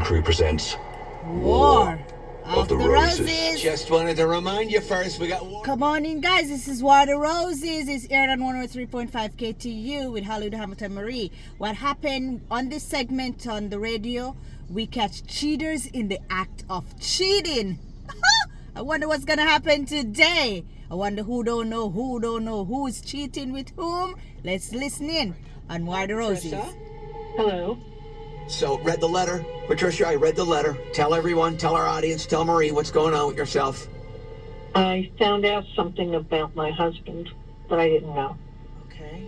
Crew presents War of the Roses. Just wanted to remind you first, we got war. Come on in, guys. This is War of the Roses. It's aired on 103.5 KTU with Hollywood Hamilton Marie. What happened on this segment on the radio, we catch cheaters in the act of cheating. I wonder what's going to happen today. I wonder who don't know who's cheating with whom. Let's listen in on War of the Roses. Hello. So, read the letter. Patricia, I read the letter. Tell everyone, tell our audience, tell Marie what's going on with yourself. I found out something about my husband that I didn't know. Okay.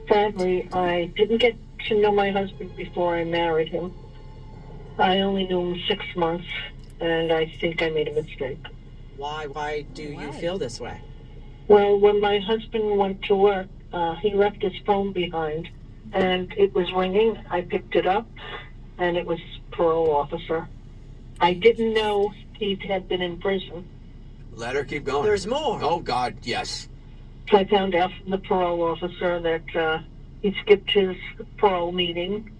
Sadly, I didn't get to know my husband before I married him. I only knew him 6 months, and I think I made a mistake. Why do you feel this way? Well, when my husband went to work, he left his phone behind, and it was ringing. I picked it up, and it was parole officer. I didn't know he had been in prison. Let her keep going. There's more. Oh, God, yes. So I found out from the parole officer that he skipped his parole meeting,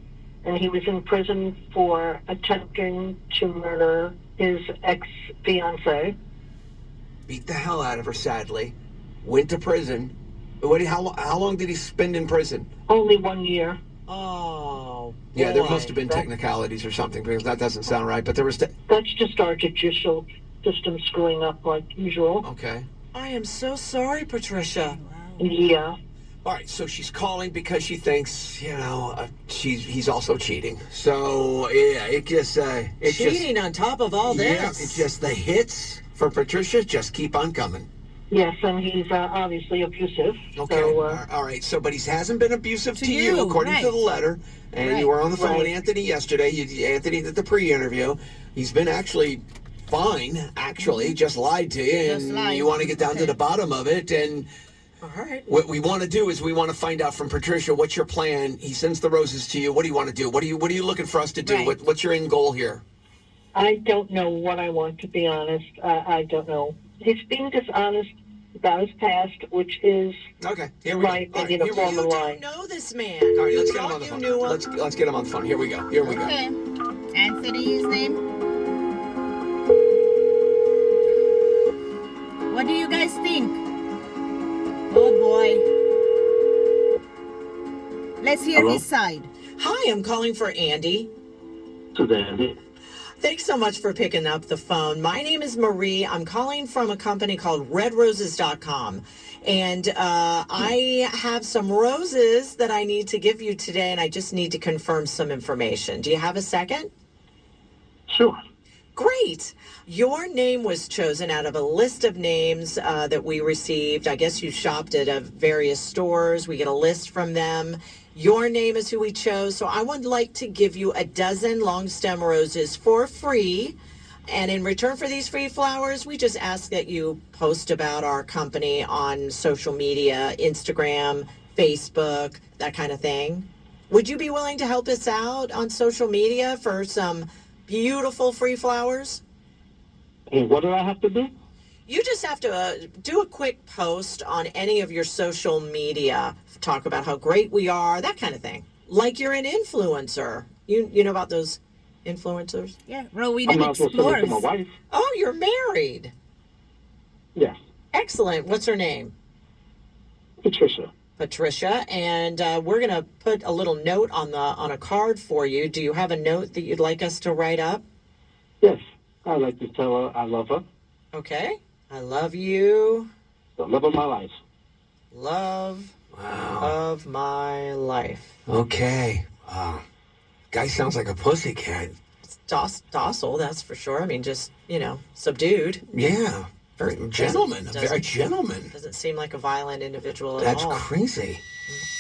and he was in prison for attempting to murder his ex-fiancée. Beat the hell out of her, sadly. Went to prison. How long did he spend in prison? Only 1 year. Oh, Yeah, there boy. must have been technicalities or something, because that doesn't sound right. But there was... That's just our judicial system screwing up like usual. Okay. I am so sorry, Patricia. Yeah. All right, so she's calling because she thinks, he's also cheating. So, yeah, Cheating on top of all this. Yeah, it's just the hits for Patricia just keep on coming. Yes, and he's obviously abusive. Okay, So, all right. So, but he hasn't been abusive to you, you, according right. to the letter. And you were on the phone with Right. Anthony yesterday. Anthony did the pre-interview. He's been actually fine, just lied to you. Just And lied. you want to get down to the bottom of it. And All right. what we want to do is we want to find out from Patricia, what's your plan? He sends the roses to you. What do you want to do? What are you looking for us to do? Right. What's your end goal here? I don't know what I want, to be honest. I don't know. He's being dishonest about his past, which is Okay, here we my go. All right, opinion here of we go. on the You line. don't know this man. All right, You let's get him thought on the you phone. knew him. Let's get him on the phone. Here we go. Okay. Anthony, his name. What do you guys think? Oh boy. Let's hear Hello? his side. Hi, I'm calling for Andy. This is Andy. Thanks so much for picking up the phone. My name is Marie. I'm calling from a company called redroses.com. And I have some roses that I need to give you today, and I just need to confirm some information. Do you have a second? Sure. Great. Your name was chosen out of a list of names that we received. I guess you shopped at various stores. We get a list from them. Your name is who we chose. So I would like to give you a dozen long stem roses for free. And in return for these free flowers, we just ask that you post about our company on social media, Instagram, Facebook, that kind of thing. Would you be willing to help us out on social media for some beautiful free flowers? And what do I have to do? You just have to do a quick post on any of your social media, talk about how great we are, that kind of thing. Like you're an influencer. You know about those influencers? Yeah, Rowena I'm not supposed to send it to my explores. wife. Oh, you're married. Yes. Excellent. What's her name? Patricia. Patricia. And we're going to put a little note on a card for you. Do you have a note that you'd like us to write up? Yes. I'd like to tell her I love her. Okay. I love you. The love of my life. Love Wow. of my life. Okay. Wow. Guy sounds like a pussycat. Docile, that's for sure. I mean, just, subdued. Yeah. Very gentleman. doesn't- Very gentleman. Doesn't seem like a violent individual at That's all. crazy.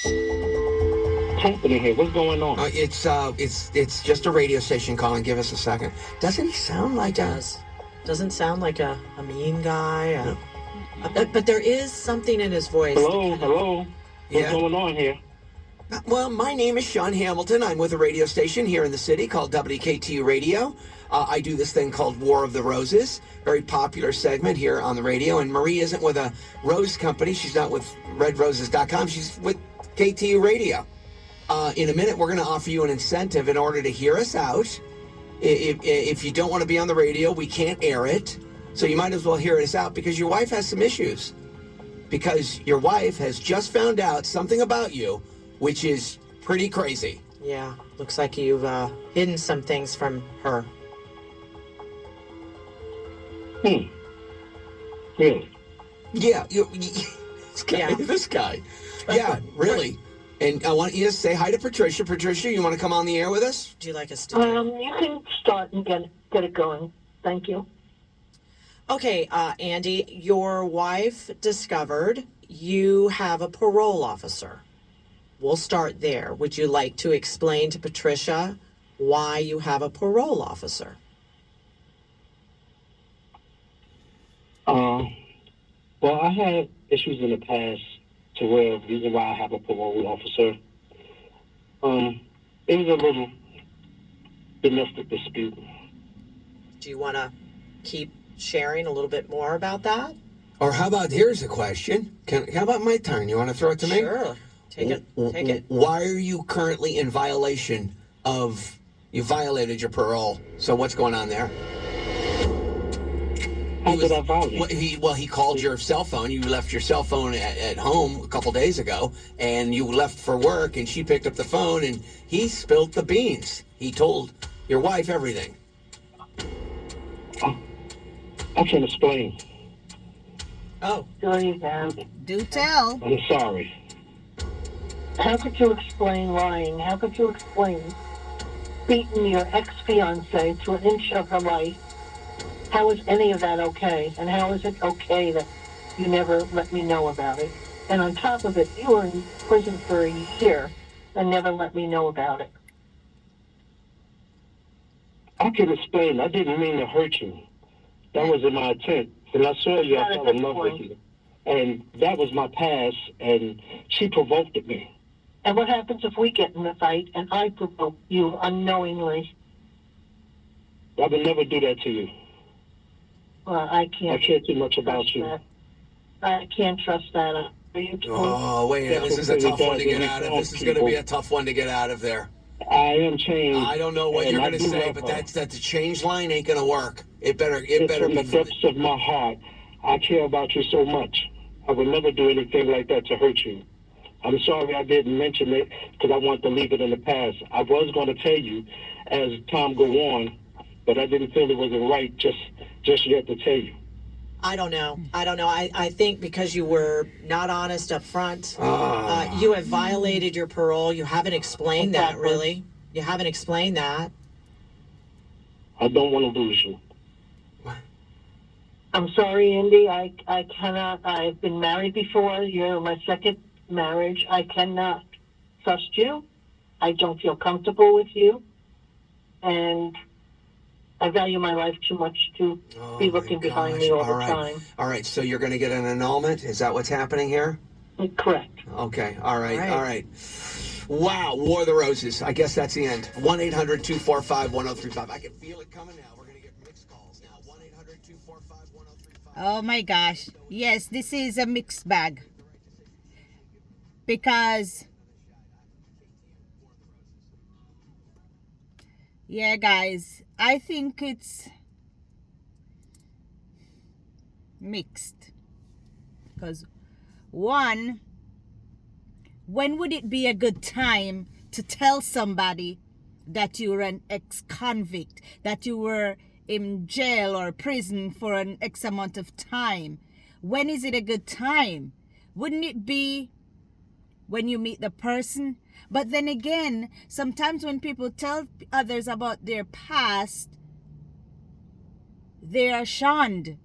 What's happening here? What's going on? It's just a radio station calling. Give us a second. Doesn't he sound like Does. Doesn't sound like a mean guy. But there is something in his voice. Hello? What's Yeah. going on here? Well, my name is Sean Hamilton. I'm with a radio station here in the city called WKTU Radio. I do this thing called War of the Roses, very popular segment here on the radio. And Marie isn't with a rose company. She's not with redroses.com. She's with KTU Radio. In a minute, we're going to offer you an incentive in order to hear us out. If you don't want to be on the radio, we can't air it. So you might as well hear us out because your wife has some issues. Because your wife has just found out something about you, which is pretty crazy. Yeah, looks like you've hidden some things from her. Really? Yeah, this guy. Yeah. This guy. Yeah, really. And I want you to say hi to Patricia. Patricia, you want to come on the air with us? Would you like us to do? You can start and get it going. Thank you. Okay, Andy, your wife discovered you have a parole officer. We'll start there. Would you like to explain to Patricia why you have a parole officer? Well, I had issues in the past to where the reason why I have a parole officer, it was a little domestic dispute. Do you want to keep sharing a little bit more about that? Or how about, here's a question. How about my turn? You want to throw it to me? Sure. Take it. Why are you currently in violation of, you violated your parole? So what's going on there? How did I violate? He called your cell phone. You left your cell phone at home a couple days ago, and you left for work, and she picked up the phone, and he spilled the beans. He told your wife everything. I can explain. Oh, Sure you can. Do tell. I'm sorry. How could you explain lying? How could you explain beating your ex-fiance to an inch of her life? How is any of that okay? And how is it okay that you never let me know about it? And on top of it, you were in prison for a year and never let me know about it. I can explain. I didn't mean to hurt you. That wasn't my intent. When I saw you, I fell in love with you. And that was my past, and she provoked me. And what happens if we get in a fight and I provoke you unknowingly? I would never do that to you. Well, I can't. I care too much about trust you. that. I can't trust that. Are you Oh, wait, this is a tough one to get out of. This is going to be a tough one to get out of there. I am changed. I don't know what and you're I going to do say, love but her. that the change line ain't going to work. It better It's from be. the depths of my heart. I care about you so much. I would never do anything like that to hurt you. I'm sorry I didn't mention it because I want to leave it in the past. I was going to tell you as time go on, but I didn't feel it wasn't right just yet to tell you. I don't know. I think because you were not honest up front, you have violated your parole. You haven't explained that, really. You haven't explained that. I don't want to lose you. I'm sorry, Andy. I cannot. I've been married before. You're my second marriage. I cannot trust you. I don't feel comfortable with you. And I value my life too much to be looking behind me all the time. All right, so you're going to get an annulment? Is that what's happening here? Correct. Okay, all right. Wow, War of the Roses. I guess that's the end. 1-800-245-1035. I can feel it coming now. We're going to get mixed calls now. 1-800-245-1035. Oh my gosh. Yes, this is a mixed bag. Because, yeah, guys, I think it's mixed. Because, one, when would it be a good time to tell somebody that you were an ex-convict, that you were in jail or prison for an X amount of time? When is it a good time? Wouldn't it be when you meet the person? But then again, sometimes when people tell others about their past, they are shunned.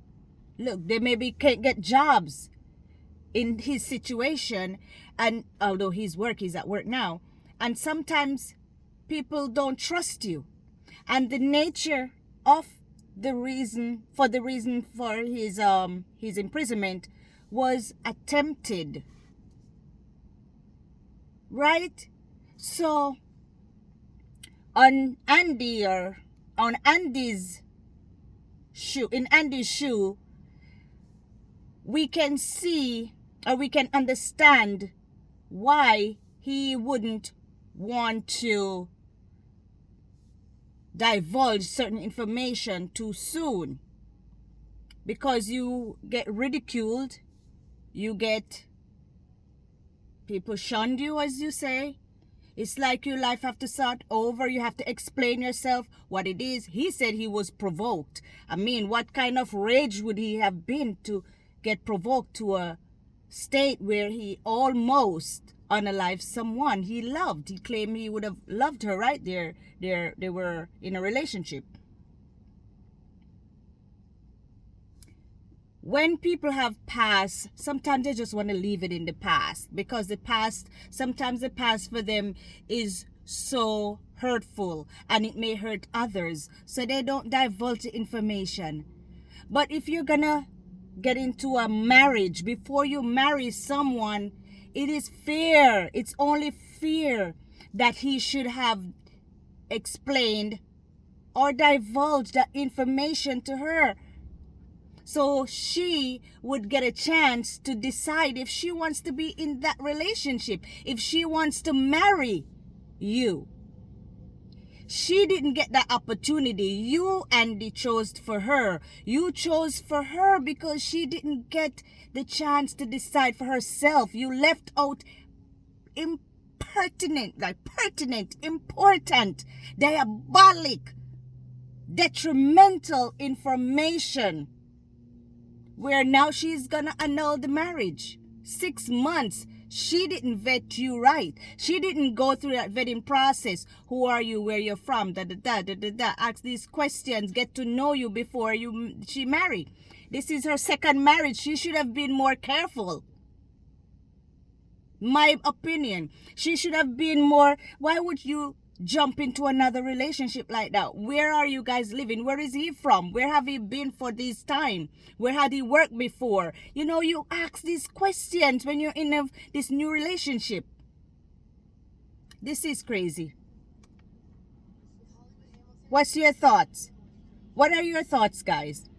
Look, they maybe can't get jobs in his situation, and although he's at work now, and sometimes people don't trust you. And the nature of the reason for his imprisonment was attempted, right? So in Andy's shoe, we can see, or we can understand why he wouldn't want to divulge certain information too soon, because you get ridiculed, you get people shunned you, as you say. It's like your life have to start over. You have to explain yourself what it is. He said he was provoked. I mean, what kind of rage would he have been to get provoked to a state where he almost unalived someone he loved? He claimed he would have loved her right there. They were in a relationship. When people have past, sometimes they just want to leave it in the past, because sometimes the past for them is so hurtful and it may hurt others, so they don't divulge the information. But if you're gonna get into a marriage, before you marry someone, it is fair, it's only fair that he should have explained or divulged that information to her, so she would get a chance to decide if she wants to be in that relationship, if she wants to marry you. She didn't get that opportunity. You, Andy, chose for her. You chose for her because she didn't get the chance to decide for herself. You left out pertinent, important, diabolic, detrimental information, where now she's gonna annul the marriage. 6 months. She didn't vet you right. She didn't go through that vetting process. Who are you? Where you're from? Ask these questions. Get to know you before she married. This is her second marriage. She should have been more careful. My opinion. She should have been more. Why would you jump into another relationship like that? Where are you guys living? Where is he from? Where have he been for this time? Where had he worked before? You know, you ask these questions when you're in this new relationship. This is crazy. What's your thoughts? What are your thoughts, guys?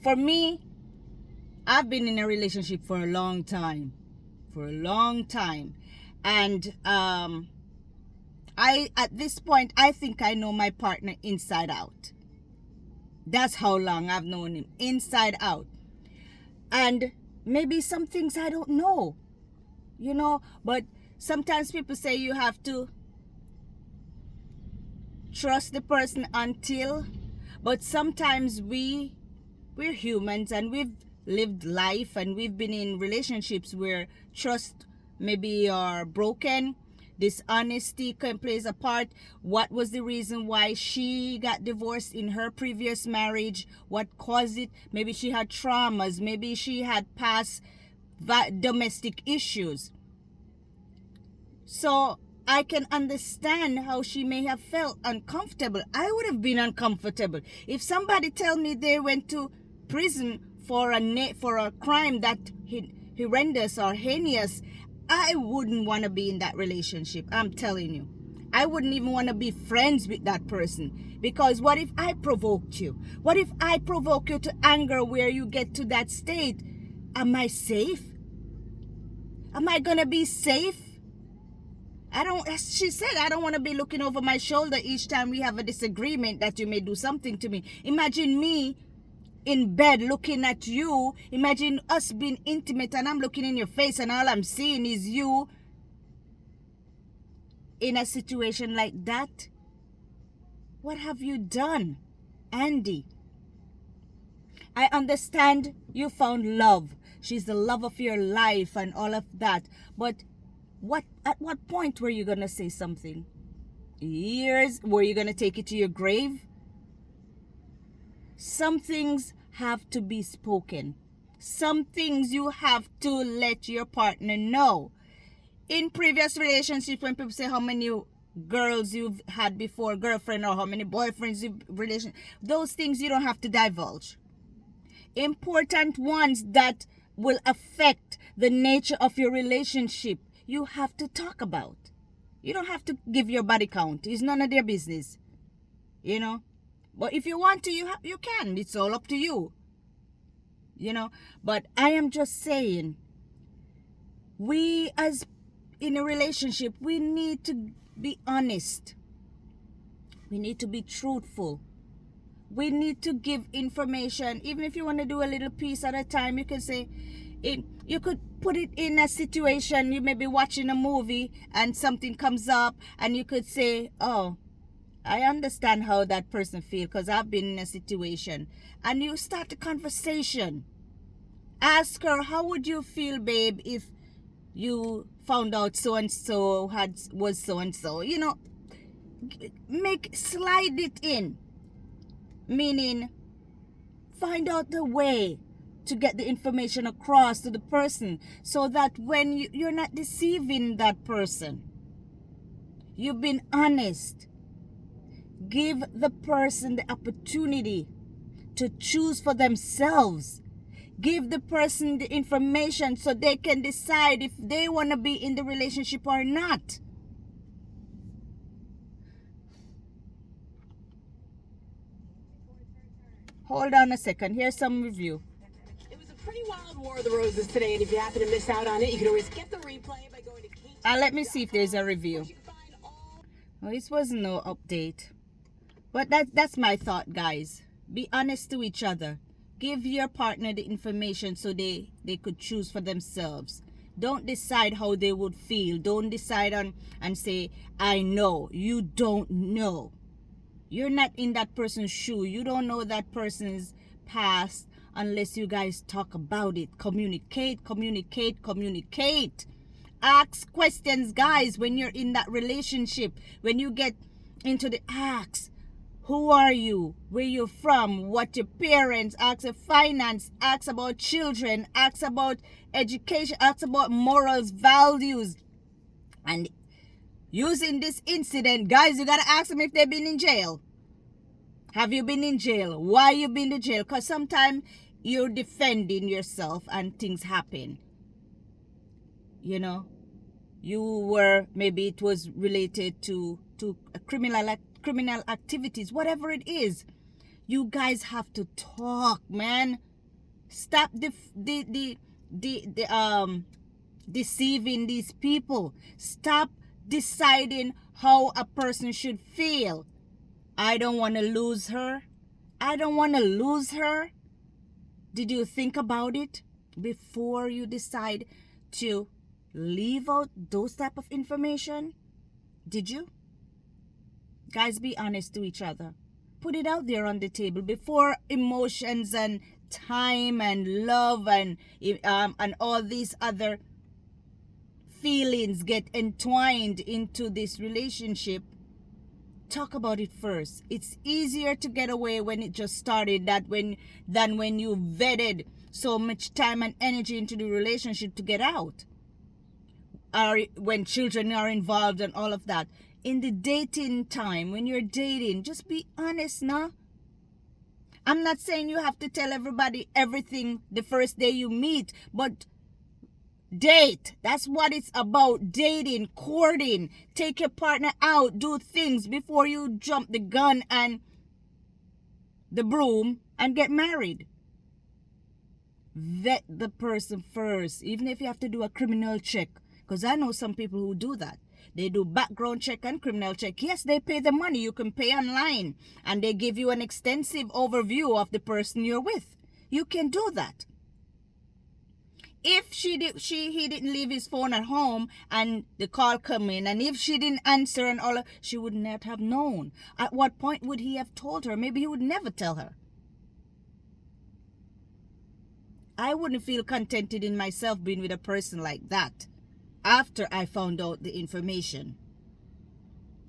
For me, I've been in a relationship for a long time. And at this point, I think I know my partner inside out. That's how long I've known him, inside out. And maybe some things I don't know, but sometimes people say you have to trust the person until, but sometimes we're humans and we've lived life and we've been in relationships where trust maybe are broken. Dishonesty plays a part. What was the reason why she got divorced in her previous marriage? What caused it? Maybe she had traumas. Maybe she had past domestic issues. So I can understand how she may have felt uncomfortable. I would have been uncomfortable if somebody tell me they went to prison for a crime that horrendous or heinous. I wouldn't want to be in that relationship. I'm telling you. I wouldn't even want to be friends with that person. Because what if I provoked you? What if I provoke you to anger where you get to that state? Am I safe? Am I going to be safe? As she said, I don't want to be looking over my shoulder each time we have a disagreement that you may do something to me. Imagine me in bed looking at you. Imagine us being intimate and I'm looking in your face and all I'm seeing is you in a situation like that. What have you done, Andy? I understand you found love. She's the love of your life and all of that. But at what point were you going to say something? Years? Were you going to take it to your grave? Some things have to be spoken. Some things you have to let your partner know. In previous relationships, when people say how many girls you've had before, girlfriend, or how many boyfriends those things you don't have to divulge. Important ones that will affect the nature of your relationship, you have to talk about. You don't have to give your body count. It's none of their business. But if you want to, you can. It's all up to you. But I am just saying, we as in a relationship, we need to be honest. We need to be truthful. We need to give information. Even if you want to do a little piece at a time, you can say, you could put it in a situation. You may be watching a movie and something comes up, and you could say, oh, I understand how that person feels because I've been in a situation. And you start a conversation. Ask her, how would you feel, babe, if you found out so and so was so and so? You know, slide it in. Meaning, find out the way to get the information across to the person so that when you're not deceiving that person. You've been honest. Give the person the opportunity to choose for themselves. Give the person the information so they can decide if they want to be in the relationship or not. Hold on a second. Here's some review. It was a pretty wild War of the Roses today, and if you happen to miss out on it, you can always get the replay by going to KT. Let me see if there's a review. Well, this was no update. But that's my thought, guys. Be honest to each other. Give your partner the information so they could choose for themselves. Don't decide how they would feel. Don't decide on and say, I know. You don't know. You're not in that person's shoe. You don't know that person's past unless you guys talk about it. Communicate. Ask questions, guys, when you're in that relationship. When you get into the ask. Who are you? Where you from? What your parents? Ask about finance. Ask about children. Ask about education. Ask about morals, values. And using this incident, guys, you gotta ask them if they've been in jail. Have you been in jail? Why you been in jail? Because sometimes you're defending yourself and things happen. You know, maybe it was related to a criminal activities, whatever it is. You guys have to talk, man. Stop deceiving these people. Stop deciding how a person should feel. I don't want to lose her. Did you think about it before you decide to leave out those type of information? Did you? Guys, be honest to each other. Put it out there on the table before emotions and time and love and all these other feelings get entwined into this relationship. Talk about it first. It's easier to get away when it just started than when you vetted so much time and energy into the relationship to get out. Or when children are involved and all of that. In the dating time, when you're dating, just be honest, nah? I'm not saying you have to tell everybody everything the first day you meet, but date. That's what it's about. Dating, courting. Take your partner out. Do things before you jump the gun and the broom and get married. Vet the person first, even if you have to do a criminal check. Because I know some people who do that. They do background check and criminal check. Yes, they pay the money. You can pay online. And they give you an extensive overview of the person you're with. You can do that. If he didn't leave his phone at home and the call come in, and if she didn't answer and all, she would not have known. At what point would he have told her? Maybe he would never tell her. I wouldn't feel contented in myself being with a person like that after I found out the information.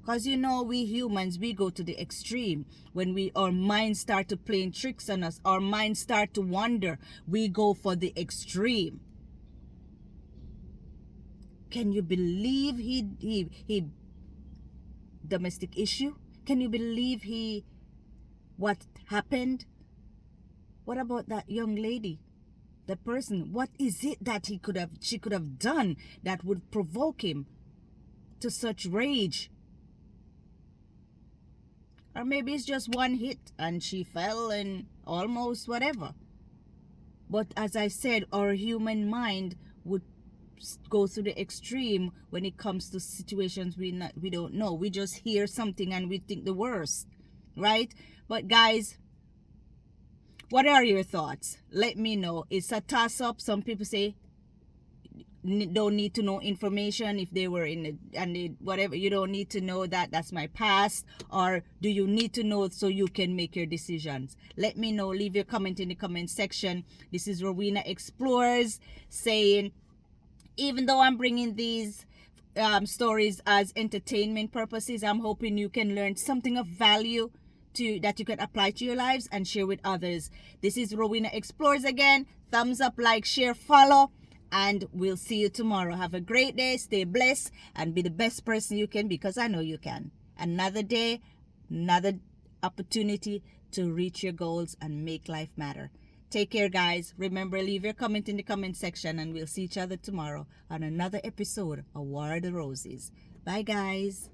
Because you know, we humans, we go to the extreme. When our minds start to play tricks on us, our minds start to wander, we go for the extreme. Can you believe he domestic issue? Can you believe what happened? What about that young lady? The person, what is it that she could have done that would provoke him to such rage? Or maybe it's just one hit and she fell and almost whatever. But as I said, our human mind would go through the extreme when it comes to situations we don't know. We just hear something and we think the worst, right? But guys, what are your thoughts? Let me know. It's a toss up. Some people say don't need to know information if they were in it and they, whatever, you don't need to know that's my past, or do you need to know so you can make your decisions? Let me know. Leave your comment in the comment section. This is Rowena Explores saying, even though I'm bringing these stories as entertainment purposes, I'm hoping you can learn something of value that you can apply to your lives and share with others. This is Rowena Explores again. Thumbs up, like, share, follow, and we'll see you tomorrow. Have a great day. Stay blessed and be the best person you can, because I know you can. Another day, another opportunity to reach your goals and make life matter. Take care, guys. Remember, leave your comment in the comment section, and we'll see each other tomorrow on another episode of War of the Roses. Bye, guys.